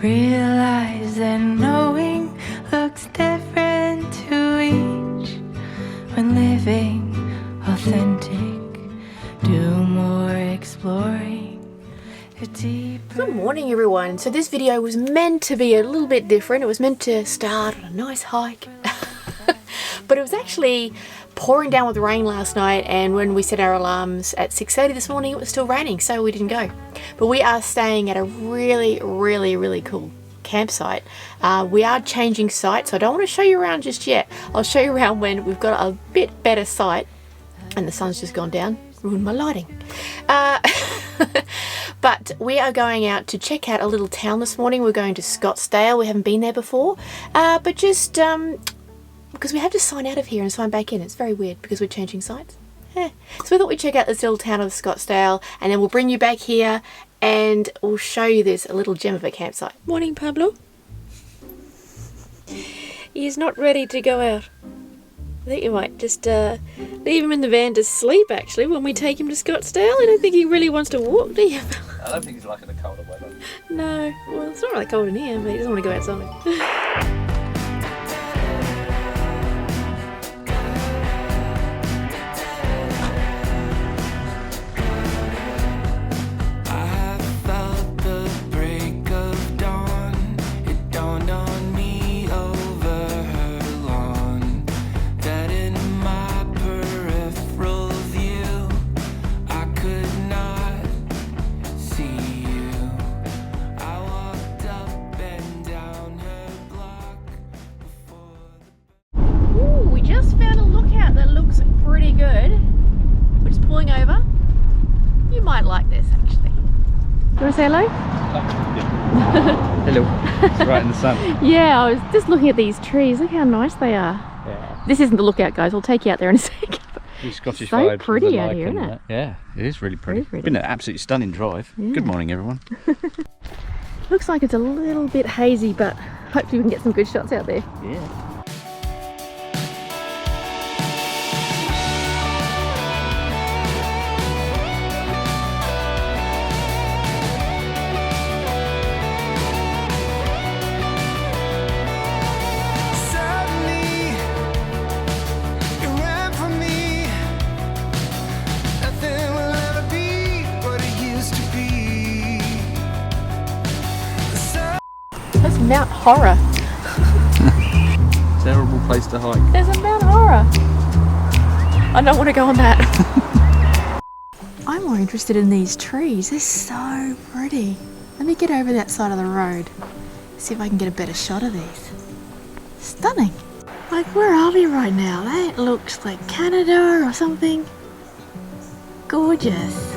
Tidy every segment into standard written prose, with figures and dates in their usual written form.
Realize that knowing looks different to each. When living authentic, do more exploring. Good morning everyone. So this video was meant to be a little bit different. It was meant to start on a nice hike. But it was actually pouring down with rain last night, and when we set our alarms at 6:30 this morning it was still raining, so we didn't go. But we are staying at a really cool campsite. We are changing sites, so I don't want to show you around just yet. I'll show you around when we've got a bit better sight and the sun's just gone down, ruined my lighting. But we are going out to check out a little town this morning. We're going to Scottsdale. We haven't been there before, but just because we have to sign out of here and sign back in. It's very weird because we're changing sites. So we thought we'd check out this little town of Scottsdale, and then we'll bring you back here and we'll show you this little gem of a campsite. Morning, Pablo. He's not ready to go out. I think you might just leave him in the van to sleep, actually, when we take him to Scottsdale. I don't think he really wants to walk, do you? I don't think he's liking the colder weather. No. Well, it's not really cold in here, but he doesn't want to go outside. Say hello? Hello. It's right in the sun. Yeah, I was just looking at these trees. Look how nice they are. Yeah. This isn't the lookout, guys. We'll take you out there in a second. Scottish so vibes pretty out here, isn't it? Yeah, it is really pretty. Very pretty. It's been an absolutely stunning drive. Yeah. Good morning, everyone. Looks like it's a little bit hazy, but hopefully we can get some good shots out there. Yeah. Mount Horror. Terrible place to hike. There's a Mount Horror. I don't want to go on that. I'm more interested in these trees. They're so pretty. Let me get over that side of the road. See if I can get a better shot of these. Stunning. Like, where are we right now? That looks like Canada or something. Gorgeous.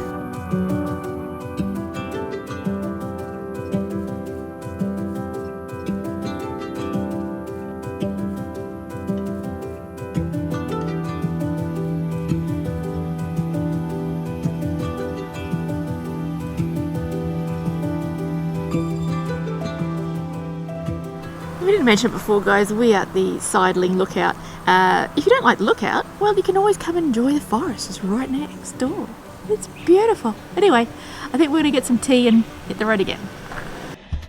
We didn't mention it before, guys, we're at the Sideling Lookout. If you don't like the lookout, well, you can always come and enjoy the forest. It's right next door. It's beautiful. Anyway, I think we're going to get some tea and hit the road again.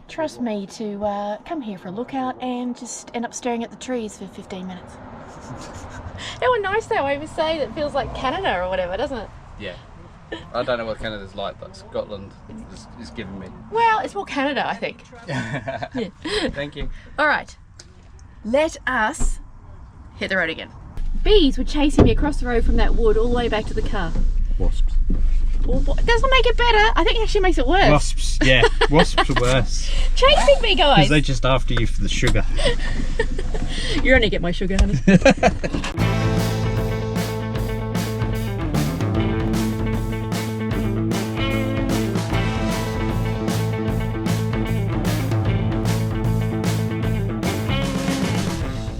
Trust me to come here for a lookout and just end up staring at the trees for 15 minutes. They were nice though. I always say that feels like Canada or whatever, doesn't it? Yeah. I don't know what Canada's like, but Scotland is giving me. Well, it's more Canada, I think. Yeah. Thank you. All right, let us hit the road again. Bees were chasing me across the road from that wood all the way back to the car. Wasps. Oh, boy. It doesn't make it better. I think it actually makes it worse. Wasps, yeah. Wasps are worse. Chasing me, guys. Because they're just after you for the sugar. You're only get my sugar, honey.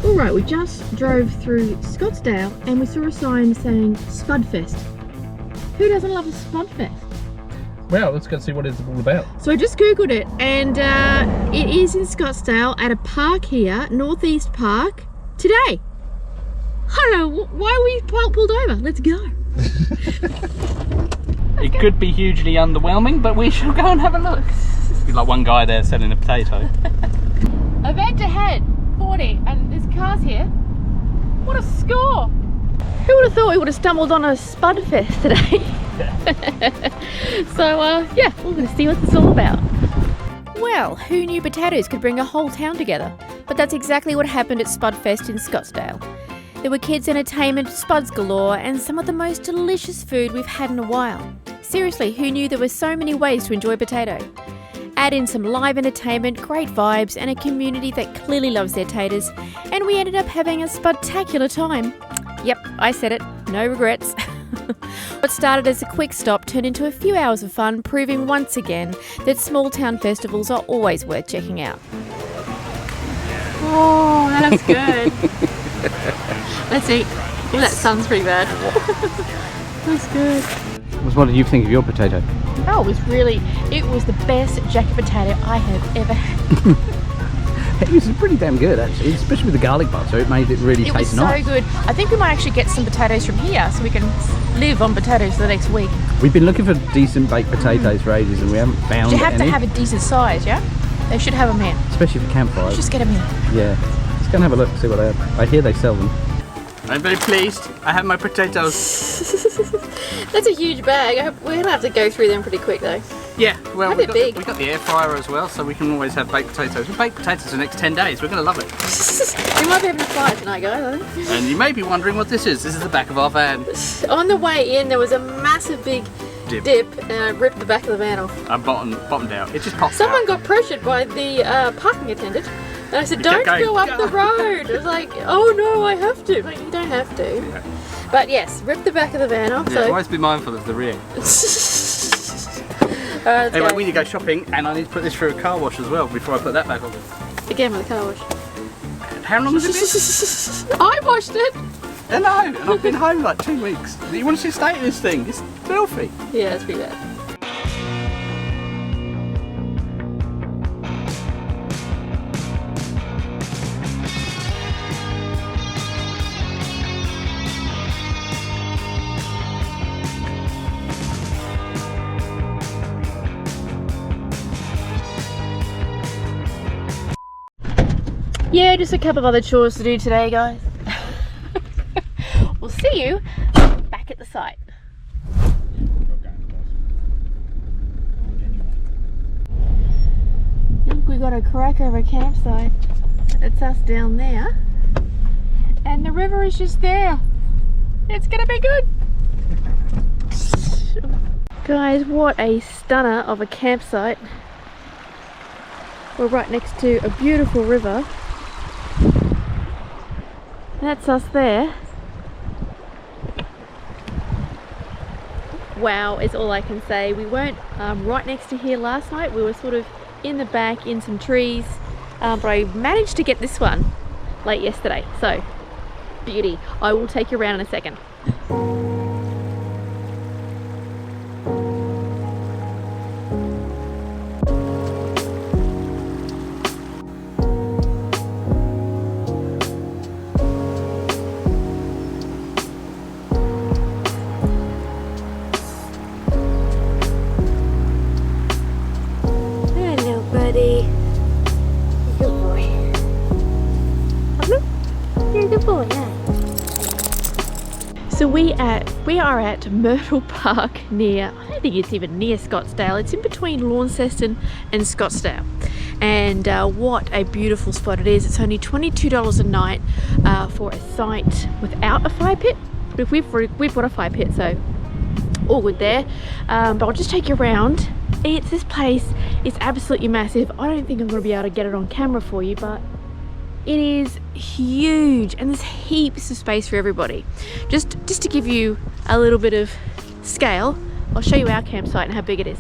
Alright, we just drove through Scottsdale and we saw a sign saying SPUDFEST. Who doesn't love a SPUDFEST? Well, let's go see what it's all about. So I just googled it, and it is in Scottsdale at a park here, Northeast Park, today. I don't know, why we pulled over? Let's go. It could be hugely underwhelming, but we shall go and have a look. Be like one guy there selling a potato. Event ahead, 40, and there's cars here. What a score! Who would have thought we would have stumbled on a SPUDFEST today? So yeah, we're going to see what it's all about. Well, who knew potatoes could bring a whole town together? But that's exactly what happened at SPUDFEST in Scottsdale. There were kids' entertainment, spuds galore, and some of the most delicious food we've had in a while. Seriously, who knew there were so many ways to enjoy potato? Add in some live entertainment, great vibes, and a community that clearly loves their taters, and we ended up having a spectacular time. Yep, I said it, no regrets. What started as a quick stop turned into a few hours of fun, proving once again that small town festivals are always worth checking out. Oh, that looks good. Let's eat. Oh, that sun's pretty bad. That's good. What did you think of your potato? Oh, it was the best jacket potato I have ever had. It was pretty damn good actually, especially with the garlic butter. It made it really taste nice. It was so good. I think we might actually get some potatoes from here so we can live on potatoes for the next week. We've been looking for decent baked potatoes for ages and we haven't found any. You have to have a decent size, yeah? They should have them here. Especially for campfires. Let's just get them here. Yeah. Let's go and have a look, see what they are. I hear they sell them. I'm very pleased. I have my potatoes. That's a huge bag. We're going to have to go through them pretty quick though. Yeah, well, we've got the air fryer as well, so we can always have baked potatoes. We'll bake potatoes for the next 10 days. We're going to love it. We might be having a fire tonight, guys, I think. And you may be wondering what this is. This is the back of our van. On the way in, there was a massive big dip and I ripped the back of the van off. I bottomed out. It just popped Someone out. got pressured by the parking attendant. And I said, don't go up the road. I was like, oh no, I have to. Like, you don't have to. Okay. But yes, rip the back of the van off. Yeah, So. always be mindful of the rear. Alright, anyway, we need to go shopping and I need to put this through a car wash as well before I put that back on. Again with the car wash. How long has it been? I washed it. I know, and I've been home like 2 weeks. You want to see the state of this thing? It's filthy. Yeah, it's pretty bad. Yeah, just a couple of other chores to do today, guys. We'll see you back at the site. I think we got a cracker of a campsite. It's us down there. And the river is just there. It's gonna be good. Guys, what a stunner of a campsite. We're right next to a beautiful river. That's us there. Wow is all I can say. We weren't right next to here last night. We were sort of in the back in some trees, but I managed to get this one late yesterday. So, beauty. I will take you around in a second. Buddy. Good boy. Pablo? You're a good boy, yeah. So we are at Myrtle Park near, I don't think it's even near Scottsdale. It's in between Launceston and Scottsdale. And what a beautiful spot it is. It's only $22 a night for a site without a fire pit. But we've got a fire pit, so all good there. But I'll just take you around. This place is absolutely massive. I don't think I'm going to be able to get it on camera for you, but it is huge and there's heaps of space for everybody. Just to give you a little bit of scale, I'll show you our campsite and how big it is.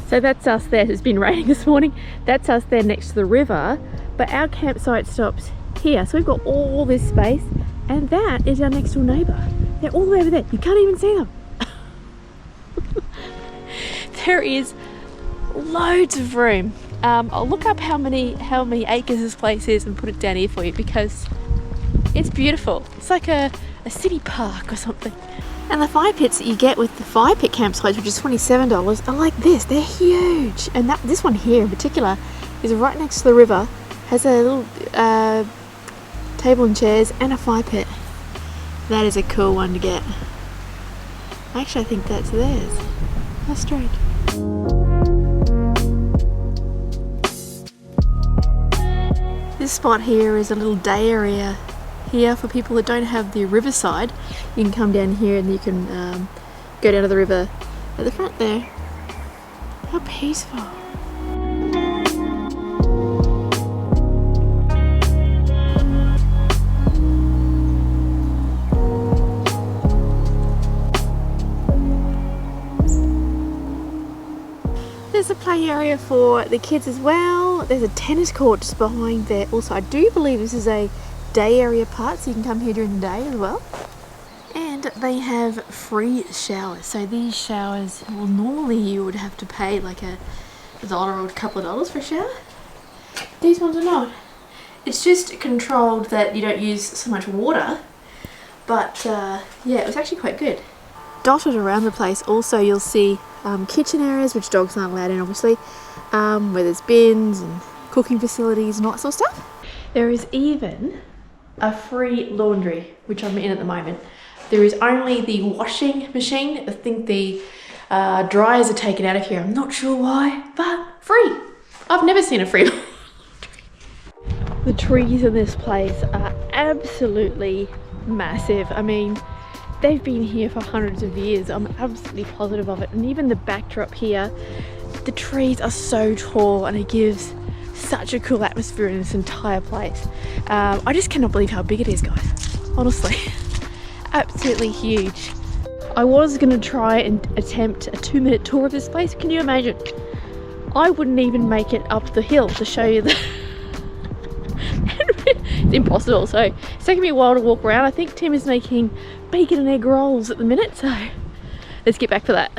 So that's us there. It's been raining this morning. That's us there next to the river, but our campsite stops here. So we've got all this space, and that is our next door neighbour. They're all the way over there. You can't even see them. There is loads of room. I'll look up how many acres this place is and put it down here for you because it's beautiful. It's like a city park or something. And the fire pits that you get with the fire pit campsites, which is $27, are like this. They're huge. And this one here in particular is right next to the river. Has a little table and chairs and a fire pit. That is a cool one to get. Actually, I think that's theirs. How strange. This spot here is a little day area here for people that don't have the riverside. You can come down here and you can go down to the river at the front there. How peaceful. There's a play area for the kids as well. There's a tennis court just behind there. Also, I do believe this is a day area part, so you can come here during the day as well. And they have free showers. So these showers, well, normally you would have to pay like $1 or a couple of dollars for a shower. These ones are not. It's just controlled that you don't use so much water. But yeah, it was actually quite good. Dotted around the place also you'll see kitchen areas, which dogs aren't allowed in obviously, where there's bins and cooking facilities and all that sort of stuff. There is even a free laundry, which I'm in at the moment. There is only the washing machine. I think the dryers are taken out of here. I'm not sure why, but free. I've never seen a free laundry. The trees in this place are absolutely massive. I mean, they've been here for hundreds of years. I'm absolutely positive of it. And even the backdrop here, the trees are so tall and it gives such a cool atmosphere in this entire place. I just cannot believe how big it is, guys. Honestly, absolutely huge. I was going to try and attempt a 2-minute tour of this place. Can you imagine? I wouldn't even make it up the hill to show you the... It's impossible, so it's taking me a while to walk around. I think Tim is making bacon and egg rolls at the minute, so let's get back to that.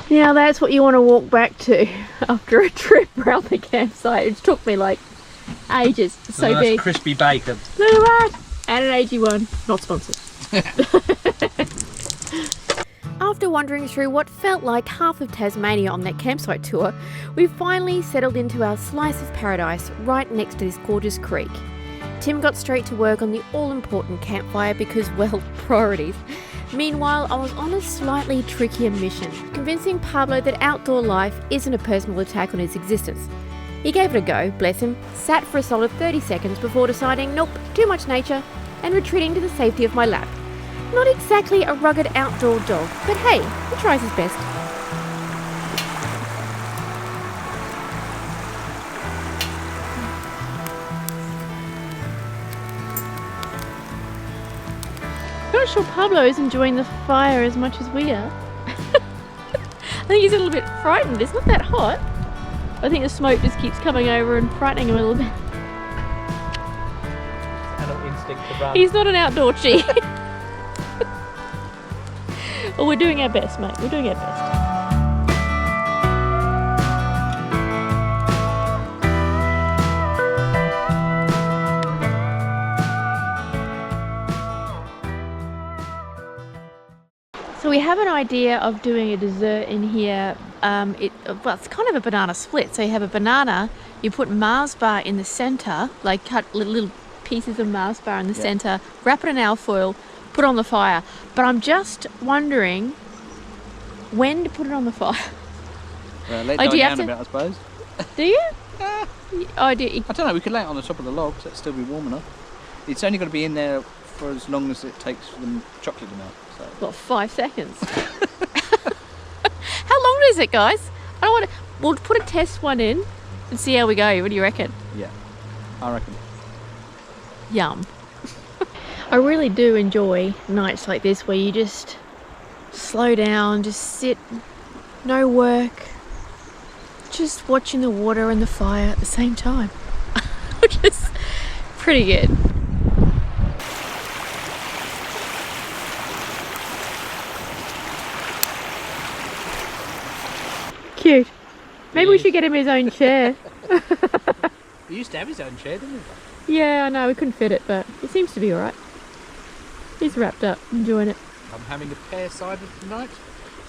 Now that's what you want to walk back to after a trip around the campsite. It took me like ages. It's so big. Crispy bacon. Look at that! And an AG one. Not sponsored. After wandering through what felt like half of Tasmania on that campsite tour, we finally settled into our slice of paradise right next to this gorgeous creek. Tim got straight to work on the all-important campfire because, well, priorities. Meanwhile, I was on a slightly trickier mission, convincing Pablo that outdoor life isn't a personal attack on his existence. He gave it a go, bless him, sat for a solid 30 seconds before deciding, nope, too much nature, and retreating to the safety of my lap. Not exactly a rugged outdoor dog, but hey, he tries his best. I'm not sure Pablo is enjoying the fire as much as we are. I think he's a little bit frightened. It's not that hot. I think the smoke just keeps coming over and frightening him a little bit. Adult instinct to run. He's not an outdoor chi. Well, we're doing our best, mate. We're doing our best. So we have an idea of doing a dessert in here. Well, it's kind of a banana split. So you have a banana, you put Mars bar in the center, like cut little pieces of Mars bar in the center, wrap it in alfoil, put it on the fire. But I'm just wondering when to put it on the fire. Let it die down a bit, I suppose. Do you? I don't know, we could lay it on the top of the logs, that'd still be warm enough. It's only got to be in there for as long as it takes for the chocolate to melt. So. What, 5 seconds? How long is it, guys? I don't want to... We'll put a test one in and see how we go. What do you reckon? Yeah, I reckon. Yum. I really do enjoy nights like this where you just slow down, just sit, no work, just watching the water and the fire at the same time. Which is pretty good. Cute. Maybe we should get him his own chair. We used to have his own chair, didn't we? Yeah, I know, we couldn't fit it, but it seems to be alright. He's wrapped up, enjoying it. I'm having a pear cider tonight.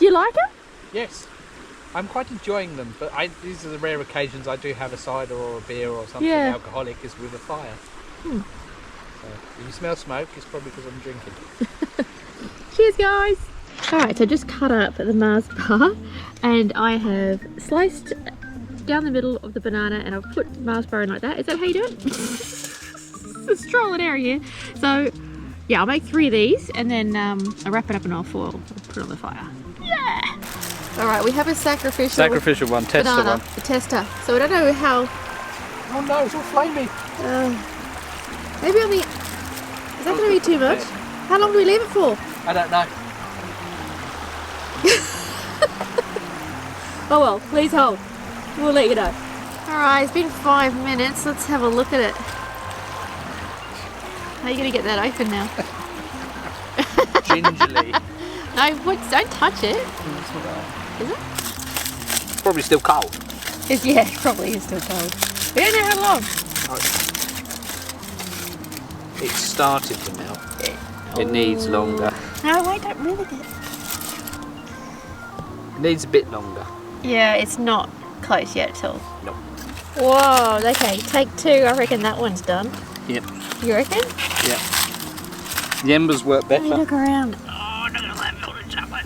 You like it? Yes. I'm quite enjoying them, but these are the rare occasions I do have a cider or a beer or something alcoholic is with a fire. So if you smell smoke, it's probably because I'm drinking. Cheers, guys. Alright, so I just cut up the Mars bar and I have sliced down the middle of the banana and I've put the Mars bar in like that. Is that how you do it? It's a strolling area. So yeah, I'll make 3 of these and then I'll wrap it up in alfoil and put it on the fire. Yeah! Alright, we have a sacrificial one, tester banana, one. a tester. So I don't know how... Oh no, it's all flamey. Maybe on the... Is that going to be too much? How long do we leave it for? I don't know. Oh well, please hold. We'll let you know. Alright, it's been 5 minutes. Let's have a look at it. How are you going to get that open now? Gingerly. No, don't touch it. Is it? It's probably still cold. Yeah, it probably is still cold. We don't know how long. It started to melt. It needs longer. No, wait, don't move it. It needs a bit longer. Yeah, it's not close yet at all. No. Whoa, okay, take 2. I reckon that one's done. Yep. You reckon? Yep. The embers work better. Hey, look around. Oh, look at that melted chocolate.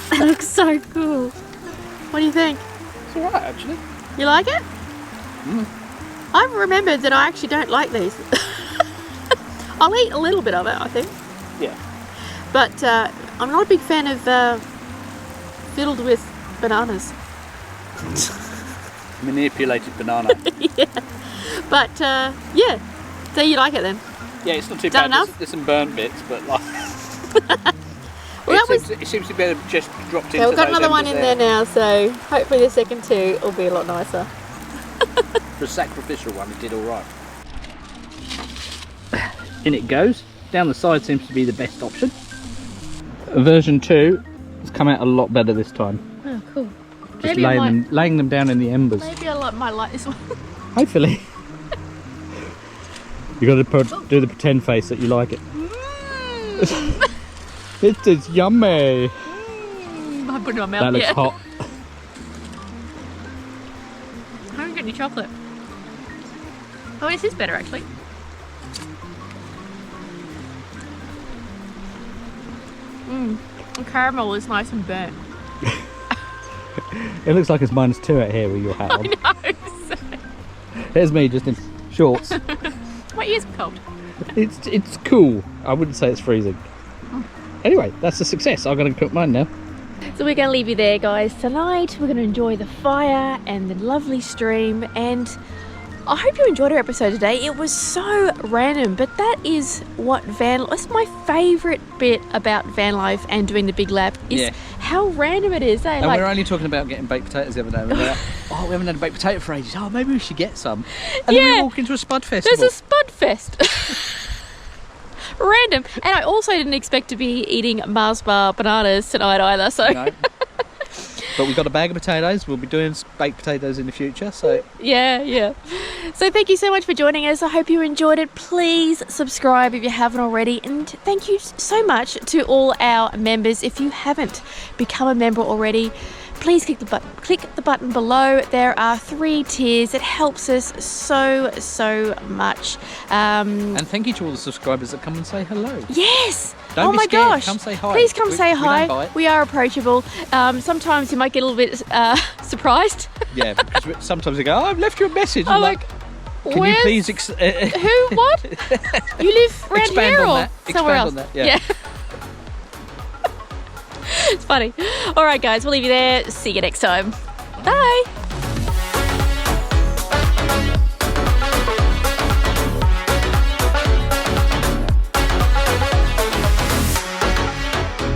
That looks so cool. What do you think? It's alright actually. You like it? I've remembered that I actually don't like these. I'll eat a little bit of it, I think. Yeah. But I'm not a big fan of filled with bananas. Manipulated banana. Yeah. But yeah. So you like it then? Yeah, it's not too Done bad. enough? There's some burnt bits, but like... Well, it seems to be just dropped into we've got those another one embers in there now, so hopefully the second 2 will be a lot nicer. For a sacrificial one, it did alright. In it goes. Down the side seems to be the best option. Version 2 has come out a lot better this time. Oh, cool. Just laying them down in the embers. Maybe I might like this one. Hopefully. You got to do the pretend face that you like it. It is yummy. I put it in my mouth. That looks hot. I haven't got any chocolate. Oh, this is better actually. The caramel is nice and burnt. It looks like it's -2 out here with your hat on. I know. There's me just in shorts. My ears are cold. It's cool. I wouldn't say it's freezing. Anyway, that's a success. I'm going to cook mine now. So we're going to leave you there, guys. Tonight we're going to enjoy the fire and the lovely stream, and I hope you enjoyed our episode today. It was so random, but that is what that's my favourite bit about van life and doing the big lap is how random it is. And we're only talking about getting baked potatoes the other day. We're like, oh, we haven't had a baked potato for ages. Oh, maybe we should get some. And then we walk into a Spud Festival. There's a Spud Fest. Random. And I also didn't expect to be eating Mars bar bananas tonight either. So. No. But we got a bag of potatoes. We'll be doing baked potatoes in the future. So yeah. So thank you so much for joining us. I hope you enjoyed it. Please subscribe if you haven't already. And thank you so much to all our members. If you haven't become a member already, please click the button below. There are 3 tiers. It helps us so much. And thank you to all the subscribers that come and say hello. Yes. Don't be my scared. gosh. Come say hi. Please come say hi. We don't bite. We are approachable. Sometimes you might get a little bit surprised. Yeah, because sometimes they go, oh, I've left you a message. I'm like, can you please... who? What? You live around Expand here on or that. somewhere Expand else? on that, yeah. It's funny. All right, guys, we'll leave you there. See you next time.